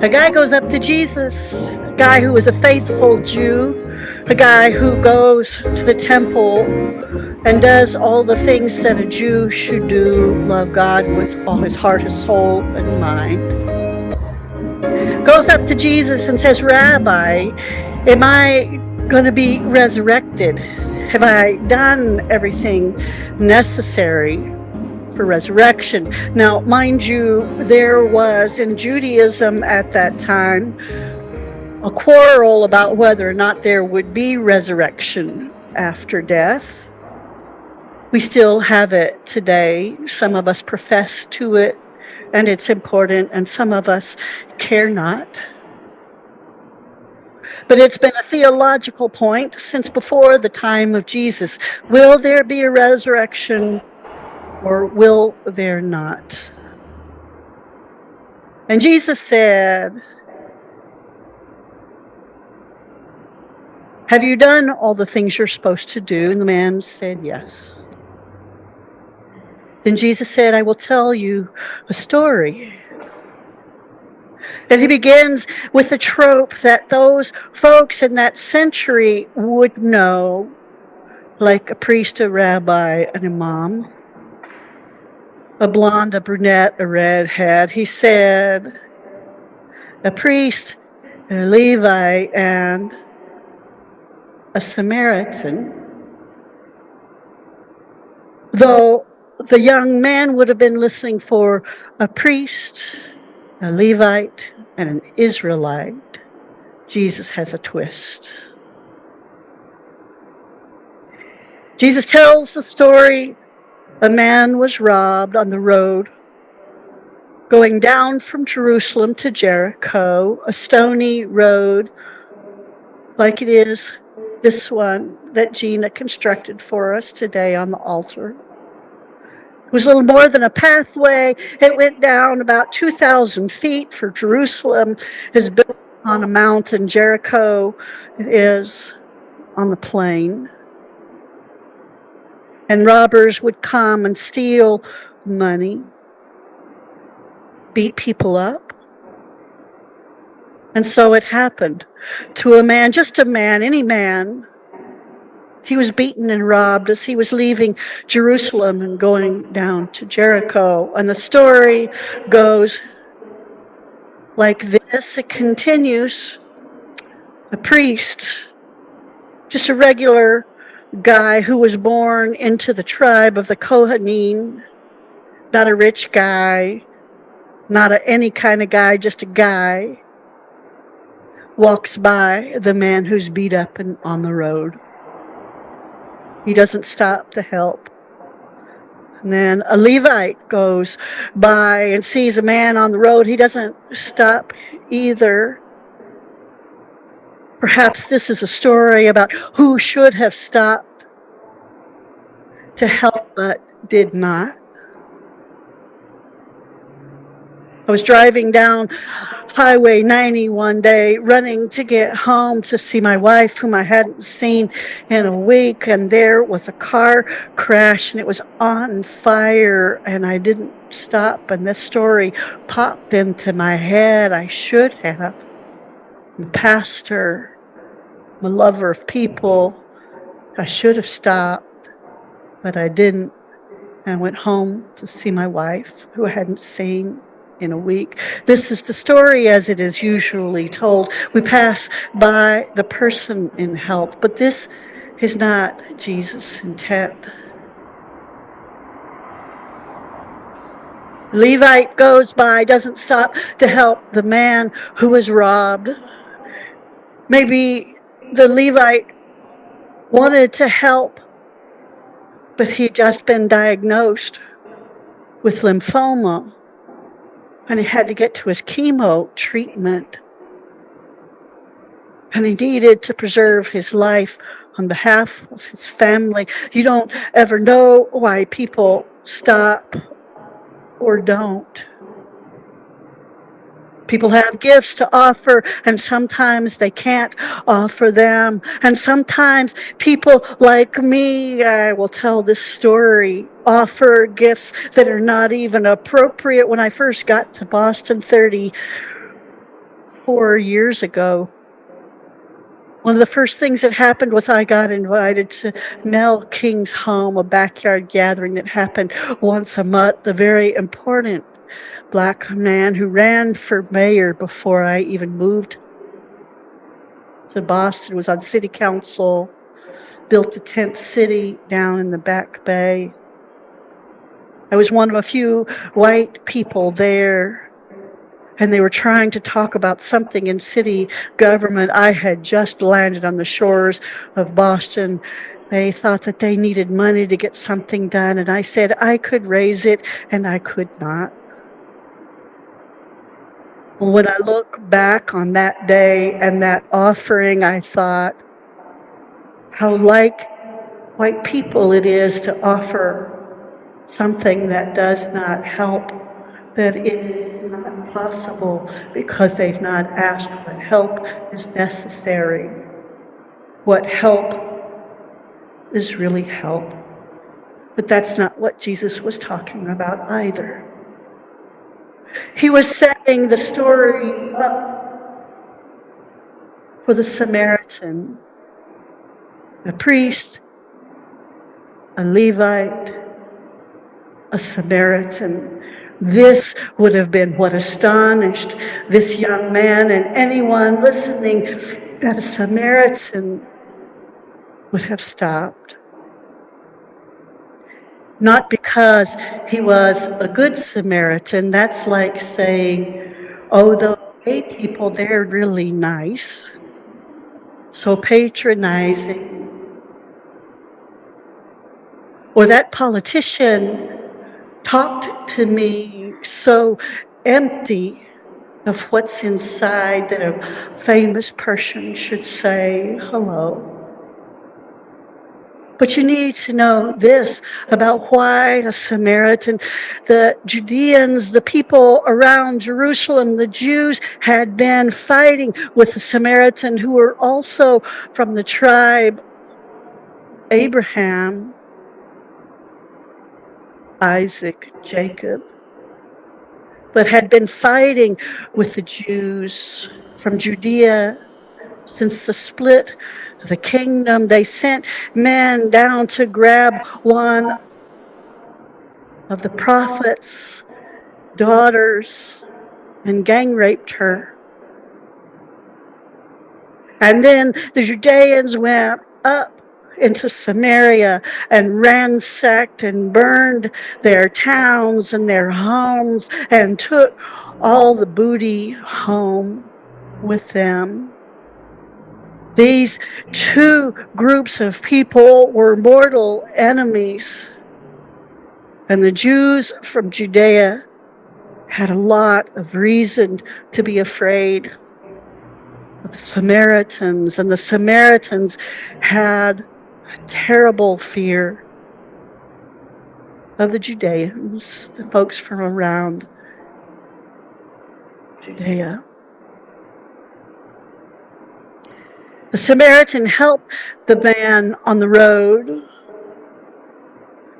A guy goes up to Jesus, a guy who was a faithful Jew, a guy who goes to the temple and does all the things that a Jew should do, love God with all his heart, his soul, and mind. Goes up to Jesus and says, Rabbi, am I going to be resurrected? Have I done everything necessary for resurrection? Now, mind you, there was in Judaism at that time a quarrel about whether or not there would be resurrection after death. We still have it today. Some of us profess to it, and it's important, and some of us care not. But it's been a theological point since before the time of Jesus. Will there be a resurrection or will there not? And Jesus said, have you done all the things you're supposed to do? And the man said, yes. Then Jesus said, I will tell you a story. And he begins with a trope that those folks in that century would know, like a priest, a rabbi, an imam, a blonde, a brunette, a redhead. He said, a priest, a Levi, and a Samaritan. Though the young man would have been listening for a priest, a Levite, and an Israelite, Jesus has a twist. Jesus tells the story. A man was robbed on the road going down from Jerusalem to Jericho, a stony road like it is this one that Gina constructed for us today on the altar. It was a little more than a pathway. It went down about 2,000 feet, for Jerusalem is built on a mountain. Jericho is on the plain. And robbers would come and steal money, beat people up. And so it happened to a man, just a man, any man. He was beaten and robbed as he was leaving Jerusalem and going down to Jericho. And the story goes like this. It continues. A priest, just a regular guy who was born into the tribe of the Kohanim, not a rich guy, not any kind of guy, just a guy, walks by the man who's beat up and on the road. He doesn't stop to help. And then a Levite goes by and sees a man on the road. He doesn't stop either. Perhaps this is a story about who should have stopped to help but did not. I was driving down Highway 90 one day, running to get home to see my wife, whom I hadn't seen in a week, and there was a car crash, and it was on fire, and I didn't stop, and this story popped into my head. I should have. I'm a pastor, I'm a lover of people. I should have stopped, but I didn't. I went home to see my wife, who I hadn't seen in a week. This is the story as it is usually told. We pass by the person in help, but this is not Jesus' intent. The Levite goes by, doesn't stop to help the man who was robbed. Maybe the Levite wanted to help, but he'd just been diagnosed with lymphoma, and he had to get to his chemo treatment. And he needed to preserve his life on behalf of his family. You don't ever know why people stop or don't. People have gifts to offer, and sometimes they can't offer them. And sometimes people like me, I will tell this story, offer gifts that are not even appropriate. When I first got to Boston 30 4 years ago. One of the first things that happened was I got invited to Nell King's home, a backyard gathering that happened once a month. The very important Black man who ran for mayor before I even moved to Boston, was on city council, built the tent city down in the Back Bay. I was one of a few white people there, and they were trying to talk about something in city government. I had just landed on the shores of Boston. They thought that they needed money to get something done, and I said I could raise it, and I could not. When I look back on that day and that offering, I thought how like white people it is to offer something that does not help, that it is not possible because they've not asked what help is necessary, what help is really help. But that's not what Jesus was talking about either. He was setting the story up for the Samaritan, a priest, a Levite, a Samaritan. This would have been what astonished this young man and anyone listening, that a Samaritan would have stopped. Not because he was a good Samaritan. That's like saying, oh, those gay people, they're really nice, so patronizing. Or that politician talked to me so empty of what's inside that a famous person should say hello. But you need to know this about why a Samaritan. The Judeans, the people around Jerusalem, the Jews had been fighting with the Samaritan, who were also from the tribe Abraham, Isaac, Jacob, but had been fighting with the Jews from Judea since the split of the kingdom. They sent men down to grab one of the prophets' daughters and gang raped her. And then the Judeans went up into Samaria and ransacked and burned their towns and their homes and took all the booty home with them. These two groups of people were mortal enemies, and the Jews from Judea had a lot of reason to be afraid of the Samaritans, and the Samaritans had a terrible fear of the Judeans, the folks from around Judea. The Samaritan helped the man on the road.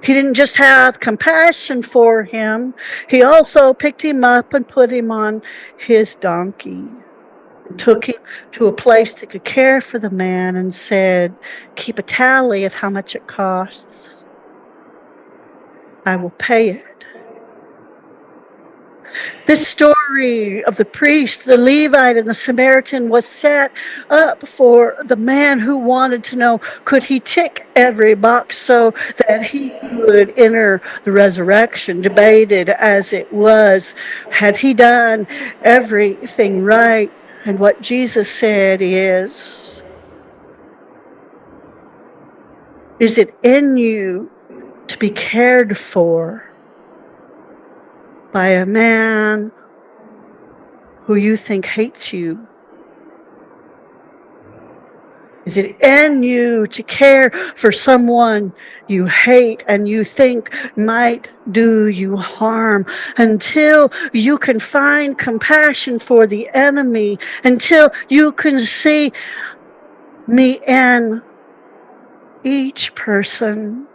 He didn't just have compassion for him, he also picked him up and put him on his donkey, and took him to a place that could care for the man, and said, keep a tally of how much it costs. I will pay it. This story of the priest, the Levite, and the Samaritan was set up for the man who wanted to know, could he tick every box so that he would enter the resurrection? Debated as it was, had he done everything right? And what Jesus said is it in you to be cared for by a man who you think hates you? Is it in you to care for someone you hate and you think might do you harm, until you can find compassion for the enemy, until you can see me in each person,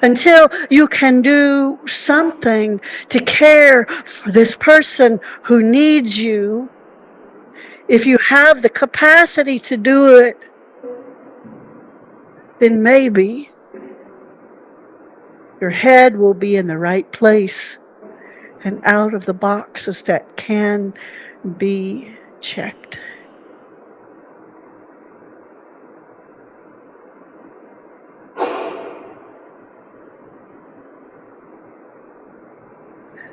until you can do something to care for this person who needs you? If you have the capacity to do it, then maybe your head will be in the right place and out of the boxes that can be checked.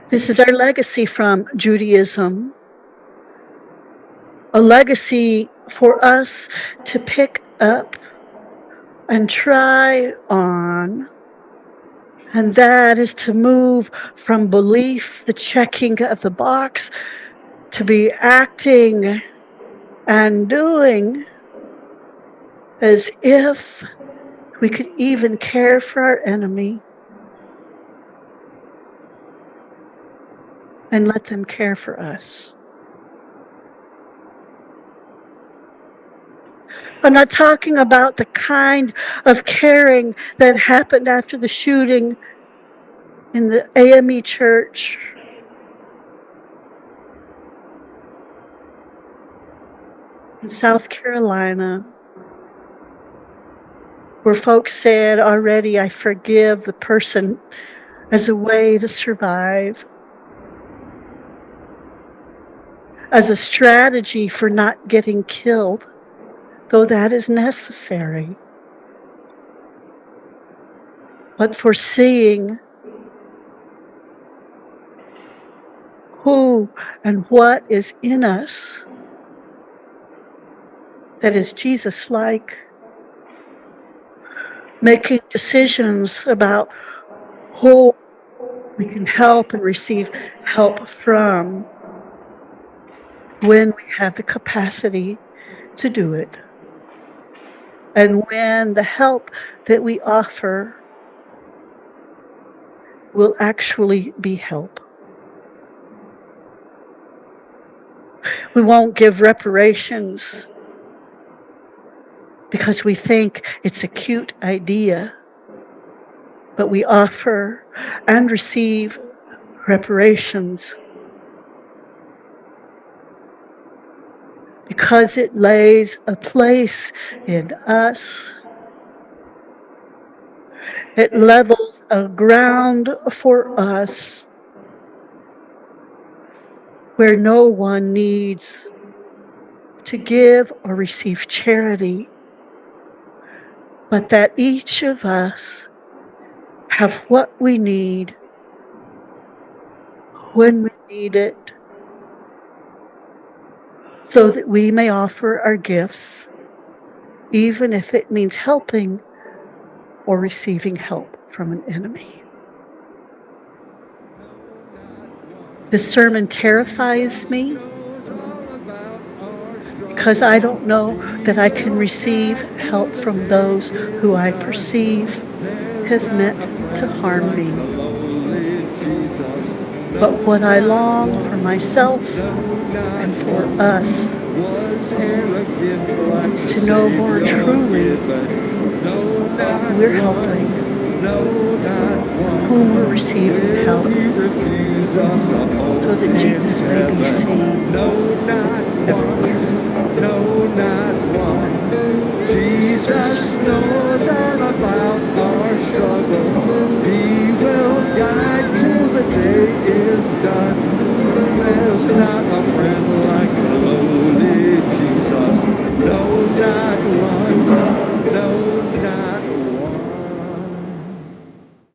This is our legacy from Judaism, a legacy for us to pick up and try on, and that is to move from belief, the checking of the box, to be acting and doing as if we could even care for our enemy and let them care for us. I'm not talking about the kind of caring that happened after the shooting in the AME church in South Carolina, where folks said, already I forgive the person as a way to survive, as a strategy for not getting killed, though that is necessary, but for seeing who and what is in us that is Jesus-like, making decisions about who we can help and receive help from when we have the capacity to do it, and when the help that we offer will actually be help. We won't give reparations because we think it's a cute idea, but we offer and receive reparations because it lays a place in us. It levels a ground for us where no one needs to give or receive charity, but that each of us have what we need when we need it, so that we may offer our gifts, even if it means helping or receiving help from an enemy. This sermon terrifies me because I don't know that I can receive help from those who I perceive have meant to harm me. But what I long for myself and for us is to know more truly who we're helping, whom we're receiving help, so that Jesus may be seen everywhere.